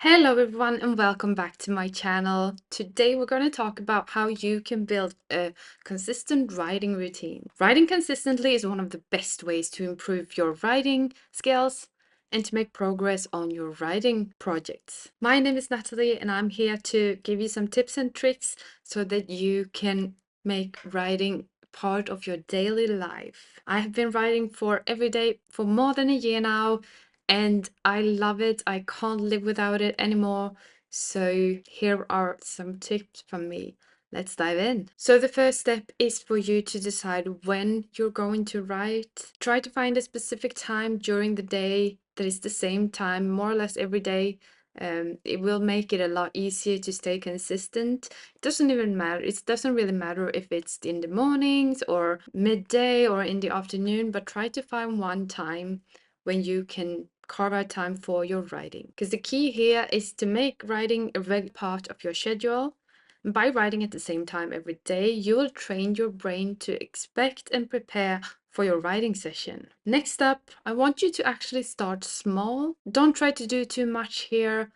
Hello everyone and welcome back to my channel. Today we're going to talk about how you can build a consistent writing routine. Writing consistently is one of the best ways to improve your writing skills and to make progress on your writing projects. My name is Natalie and I'm here to give you some tips and tricks so that you can make writing part of your daily life. I have been writing for every day for more than a year now, and I love it. I can't live without it anymore. So here are some tips from me. Let's dive in. So the first step is for you to decide when you're going to write. Try to find a specific time during the day that is the same time more or less every day. It will make it a lot easier to stay consistent. It doesn't even matter. It doesn't really matter if it's in the mornings or midday or in the afternoon, but try to find one time when you can carve out time for your writing. Because the key here is to make writing a regular part of your schedule. By writing at the same time every day, you will train your brain to expect and prepare for your writing session. Next up, I want you to actually start small. Don't try to do too much here,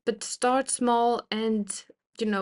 but start small and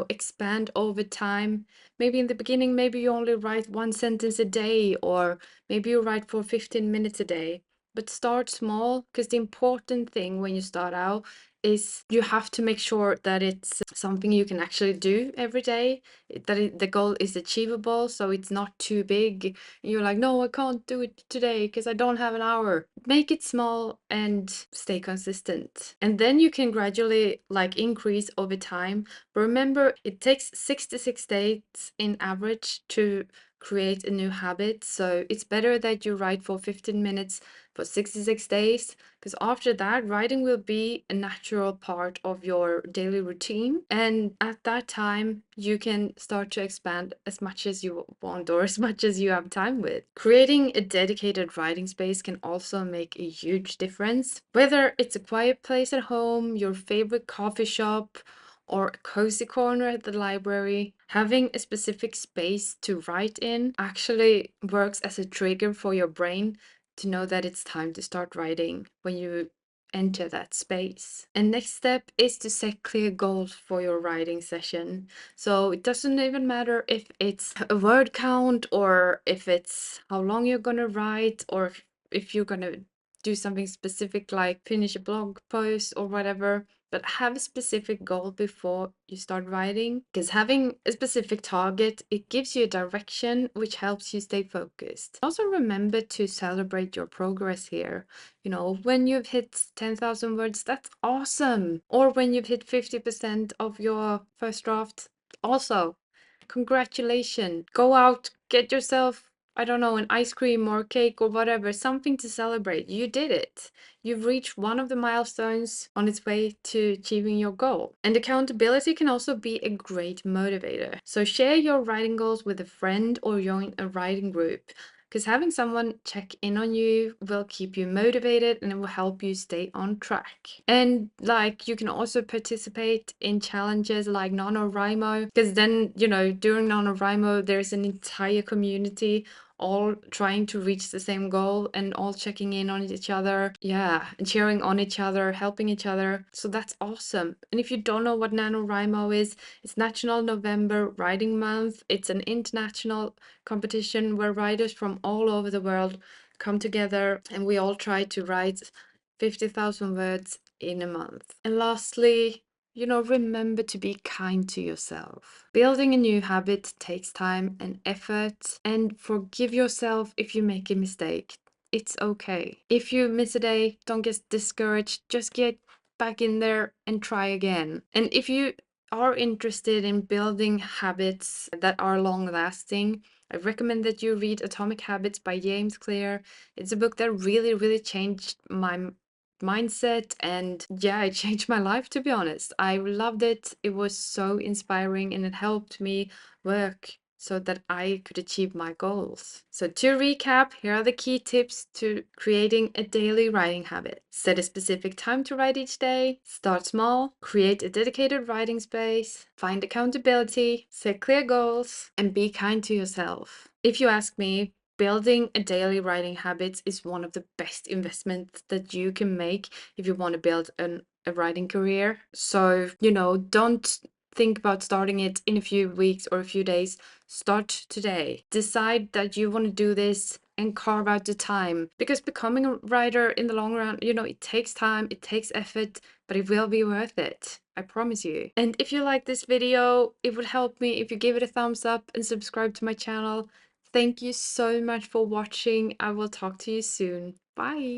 expand over time. Maybe in the beginning, maybe you only write one sentence a day, or maybe you write for 15 minutes a day. But start small, because the important thing when you start out is you have to make sure that it's something you can actually do every day, that the goal is achievable, so it's not too big. You're like, no, I can't do it today because I don't have an hour. Make it small and stay consistent. And then you can gradually increase over time. But remember, it takes 66 days in average to create a new habit. So it's better that you write for 15 minutes for 66 days, because after that, writing will be a natural part of your daily routine. And at that time, you can start to expand as much as you want or as much as you have time with. Creating a dedicated writing space can also make a huge difference. Whether it's a quiet place at home, your favorite coffee shop, or a cozy corner at the library, having a specific space to write in actually works as a trigger for your brain to know that it's time to start writing when you enter that space. And next step is to set clear goals for your writing session. So it doesn't even matter if it's a word count, or if it's how long you're gonna write, or if you're gonna do something specific like finish a blog post or whatever. But have a specific goal before you start writing, because having a specific target, it gives you a direction which helps you stay focused. Also remember to celebrate your progress here. When you've hit 10,000 words, that's awesome. Or when you've hit 50% of your first draft, also congratulations. Go out, get yourself, I don't know, an ice cream or cake or whatever, something to celebrate. You did it. You've reached one of the milestones on its way to achieving your goal. And accountability can also be a great motivator. So share your writing goals with a friend or join a writing group, because having someone check in on you will keep you motivated and it will help you stay on track. And you can also participate in challenges like NaNoWriMo, because then, during NaNoWriMo, there's an entire community all trying to reach the same goal and all checking in on each other. Yeah, and cheering on each other, helping each other. So that's awesome. And if you don't know what NaNoWriMo is, it's National November Writing Month. It's an international competition where writers from all over the world come together and we all try to write 50,000 words in a month. And lastly, remember to be kind to yourself. Building a new habit takes time and effort, and forgive yourself if you make a mistake. It's okay. If you miss a day, don't get discouraged. Just get back in there and try again. And if you are interested in building habits that are long lasting, I recommend that you read Atomic Habits by James Clear. It's a book that really, really changed my mindset, and yeah, it changed my life, to be honest. I loved it. It was so inspiring and it helped me work so that I could achieve my goals. So to recap, here are the key tips to creating a daily writing habit. Set a specific time to write each day, start small, create a dedicated writing space, find accountability, set clear goals, and be kind to yourself. If you ask me, building a daily writing habit is one of the best investments that you can make if you want to build an a writing career. So, don't think about starting it in a few weeks or a few days. Start today. Decide that you want to do this and carve out the time, because becoming a writer in the long run, it takes time, it takes effort, but it will be worth it. I promise you. And if you like this video, it would help me if you give it a thumbs up and subscribe to my channel. Thank you so much for watching. I will talk to you soon. Bye.